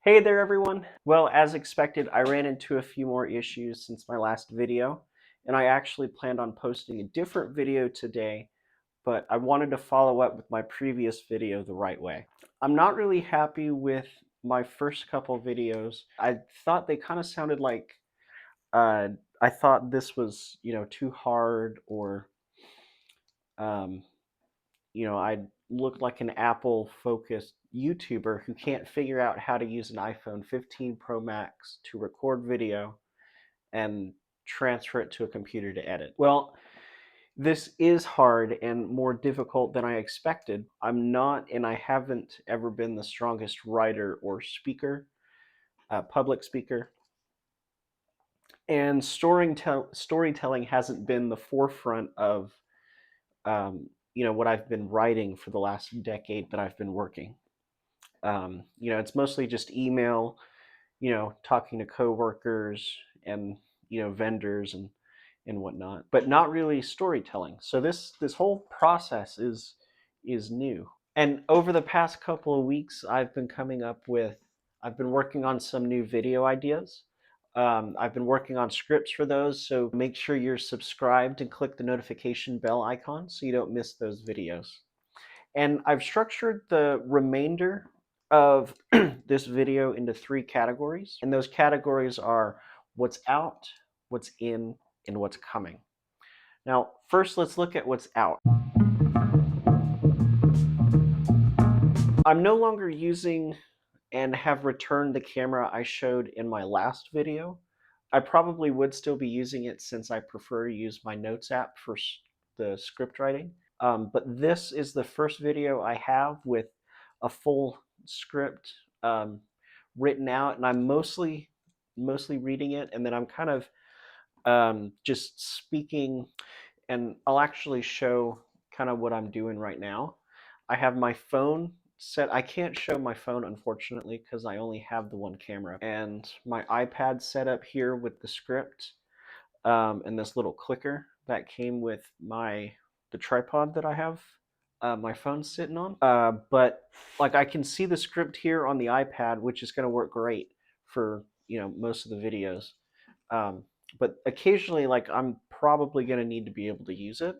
Hey there, everyone. Well, as expected, I ran into a few more issues since my last video, and I actually planned on posting a different video today, but I wanted to follow up with my previous video the right way. I'm not really happy with my first couple videos. I thought they kind of sounded like uh, I thought this was, too hard, or um, I look like an Apple focused YouTuber who can't figure out how to use an iPhone 15 Pro Max to record video and transfer it to a computer to edit. Well, this is hard and more difficult than I expected. I'm not, and I haven't ever been the strongest writer or speaker, public speaker. And storytelling hasn't been the forefront of what I've been writing for the last decade that I've been working. It's mostly just email, talking to coworkers and vendors and whatnot, but not really storytelling. So this whole process is new. And over the past couple of weeks, I've been working on some new video ideas. I've been working on scripts for those, so make sure you're subscribed and click the notification bell icon so you don't miss those videos. And I've structured the remainder of this video into 3 categories. And those categories are what's out, what's in, and what's coming. Now, first, let's look at what's out. I'm no longer using and have returned the camera I showed in my last video. I probably would still be using it since I prefer to use my notes app for the script writing. But this is the first video I have with a full script written out, and I'm mostly reading it, and then I'm kind of just speaking, and I'll actually show kind of what I'm doing right now. I have my phone set. I can't show my phone, unfortunately, because I only have the one camera, and my iPad set up here with the script and this little clicker that came with the tripod that I have my phone sitting on. But like I can see the script here on the iPad, which is going to work great for most of the videos. Um, but occasionally, like I'm probably going to need to be able to use it,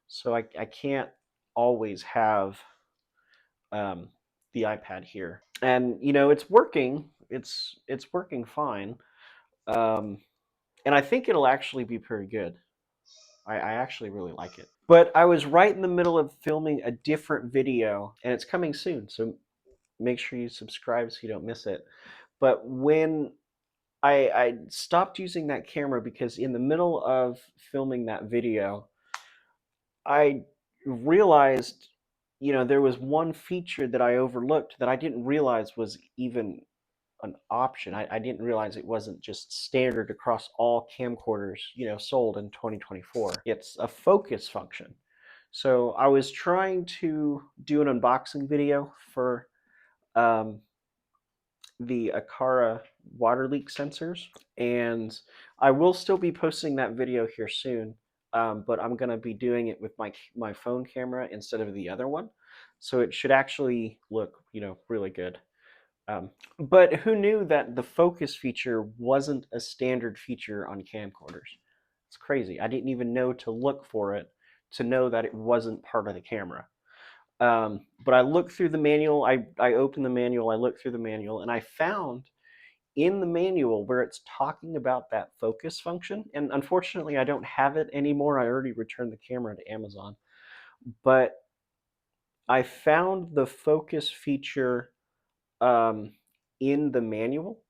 so I can't always have um, the iPad here. And it's working. It's working fine. Um, and I think it'll actually be pretty good. I actually really like it. But I was right in the middle of filming a different video, and it's coming soon, so make sure you subscribe so you don't miss it. But when I stopped using that camera because in the middle of filming that video, I realized, there was one feature that I overlooked that I didn't realize was even an option. I didn't realize it wasn't just standard across all camcorders, sold in 2024. It's a focus function. So I was trying to do an unboxing video for um, the Aqara water leak sensors, and I will still be posting that video here soon. But I'm going to be doing it with my phone camera instead of the other one, so it should actually look really good. But who knew that the focus feature wasn't a standard feature on camcorders? It's crazy. I didn't even know to look for it to know that it wasn't part of the camera. But I looked through the manual, I opened the manual, I looked through the manual, and I found in the manual where it's talking about that focus function, and unfortunately I don't have it anymore. I already returned the camera to Amazon. But I found the focus feature um, in the manual,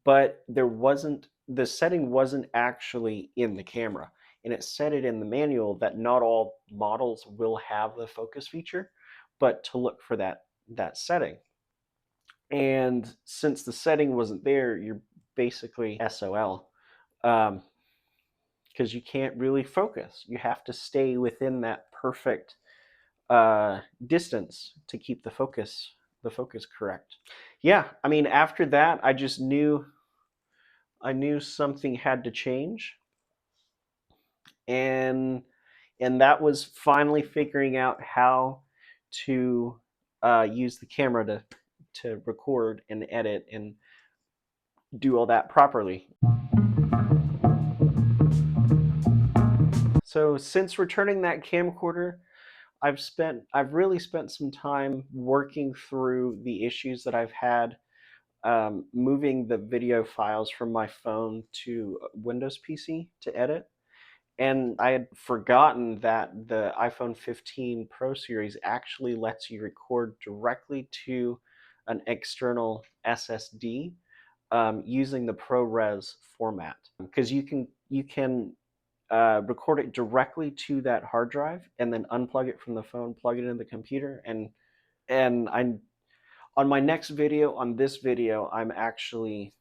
but the setting wasn't actually in the camera. And it said it in the manual that not all models will have the focus feature, but to look for that setting. And since the setting wasn't there, you're basically SOL, because you can't really focus. You have to stay within that perfect distance to keep the focus correct. Yeah, I mean, after that, I knew something had to change, and that was finally figuring out how to use the camera to record and edit and do all that properly. So since returning that camcorder, I've really spent some time working through the issues that I've had moving the video files from my phone to Windows PC to edit. And I had forgotten that the iPhone 15 Pro series actually lets you record directly to an external SSD using the ProRes format, because you can record it directly to that hard drive and then unplug it from the phone, plug it in the computer, and I on my next video, on this video, I'm actually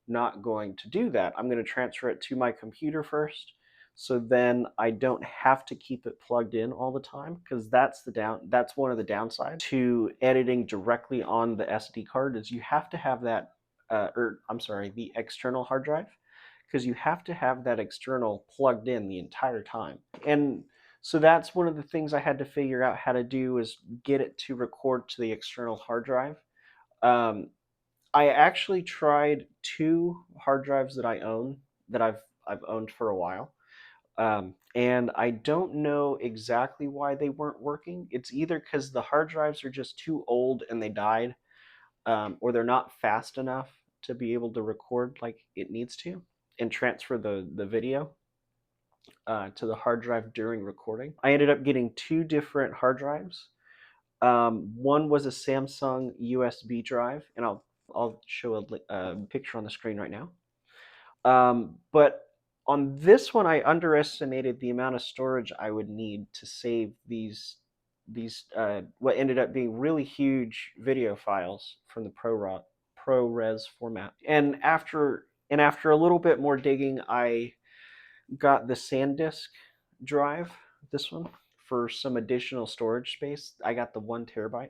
not going to do that. I'm going to transfer it to my computer first, so then I don't have to keep it plugged in all the time, because that's one of the downsides to editing directly on the SD card is you have to have that or I'm sorry, the external hard drive, because you have to have that external plugged in the entire time. And so that's one of the things I had to figure out how to do, is get it to record to the external hard drive. um, I actually tried two hard drives that I own, that I've owned for a while, and I don't know exactly why they weren't working. It's either because the hard drives are just too old and they died, or they're not fast enough to be able to record like it needs to and transfer the video to the hard drive during recording. I ended up getting two different hard drives. One was a Samsung USB drive, and I'll show a picture on the screen right now. But on this one, I underestimated the amount of storage I would need to save these what ended up being really huge video files from the ProRes format. And after a little bit more digging, I got the SanDisk drive, this one, for some additional storage space. I got the 1 TB.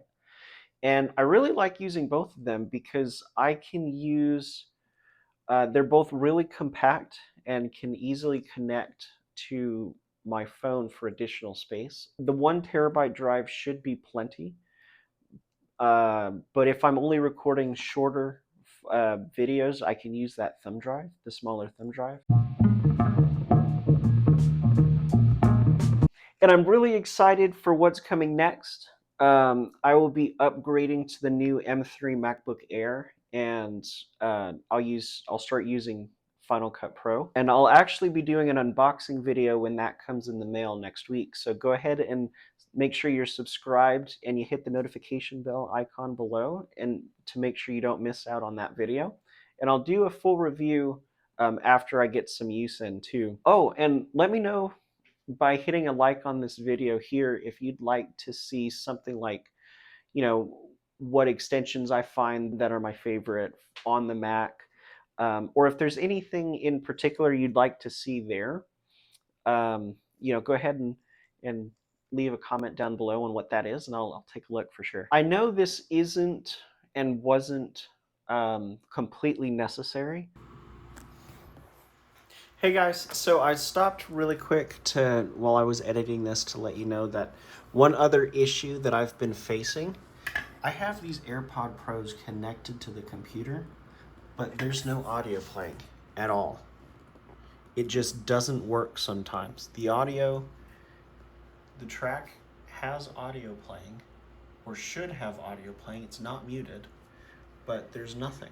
And I really like using both of them because I can use, they're both really compact and can easily connect to my phone for additional space. The 1 TB drive should be plenty. But if I'm only recording shorter videos, I can use that thumb drive, the smaller thumb drive. And I'm really excited for what's coming next. I will be upgrading to the new M3 MacBook Air, and I'll start using Final Cut Pro, and I'll actually be doing an unboxing video when that comes in the mail next week. So go ahead and make sure you're subscribed and you hit the notification bell icon below, and to make sure you don't miss out on that video. And I'll do a full review after I get some use in too. Oh, and let me know by hitting a like on this video here if you'd like to see something like, what extensions I find that are my favorite on the Mac, or if there's anything in particular you'd like to see there. Go ahead and leave a comment down below on what that is, and I'll take a look for sure. I know this isn't and wasn't completely necessary. Hey guys, so I stopped really quick while I was editing this to let you know that one other issue that I've been facing, I have these AirPod Pros connected to the computer, but there's no audio playing at all. It just doesn't work sometimes. The track has audio playing, or should have audio playing. It's not muted, but there's nothing.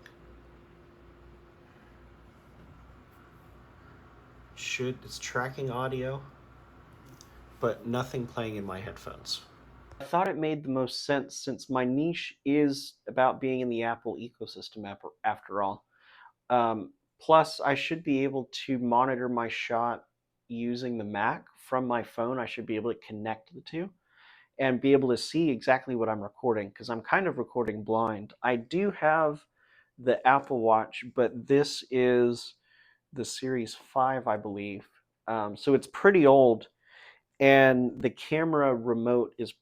It's tracking audio, but nothing playing in my headphones. I thought it made the most sense, since my niche is about being in the Apple ecosystem after all. Plus, I should be able to monitor my shot using the Mac from my phone. I should be able to connect the two and be able to see exactly what I'm recording, because I'm kind of recording blind. I do have the Apple Watch, but this is the Series 5, I believe. So it's pretty old, and the camera remote is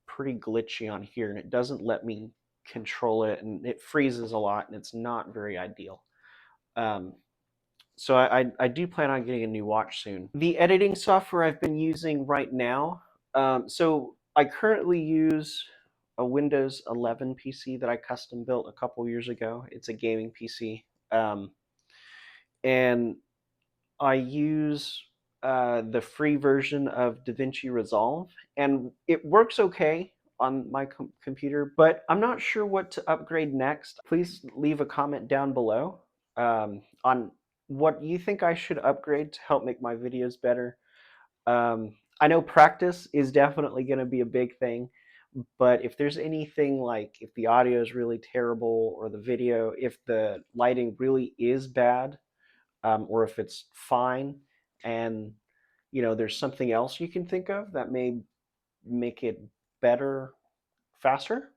pretty glitchy on here, and it doesn't let me control it, and it freezes a lot, and it's not very ideal. So I do plan on getting a new watch soon. The editing software I've been using right now, so I currently use a Windows 11 PC that I custom built a couple years ago. It's a gaming PC. And I use the free version of DaVinci Resolve, and it works okay on my computer, but I'm not sure what to upgrade next. Please leave a comment down below on what you think I should upgrade to help make my videos better. I know practice is definitely going to be a big thing, but if there's anything like if the audio is really terrible or the video, if the lighting really is bad, or if it's fine, and there's something else you can think of that may make it better faster,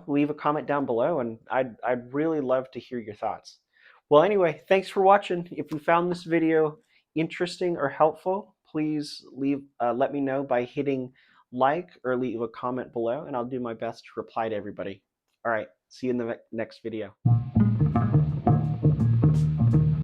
leave a comment down below, and I'd really love to hear your thoughts. Well, anyway, thanks for watching. If you found this video interesting or helpful, please let me know by hitting like or leave a comment below, and I'll do my best to reply to everybody. All right, see you in the next video.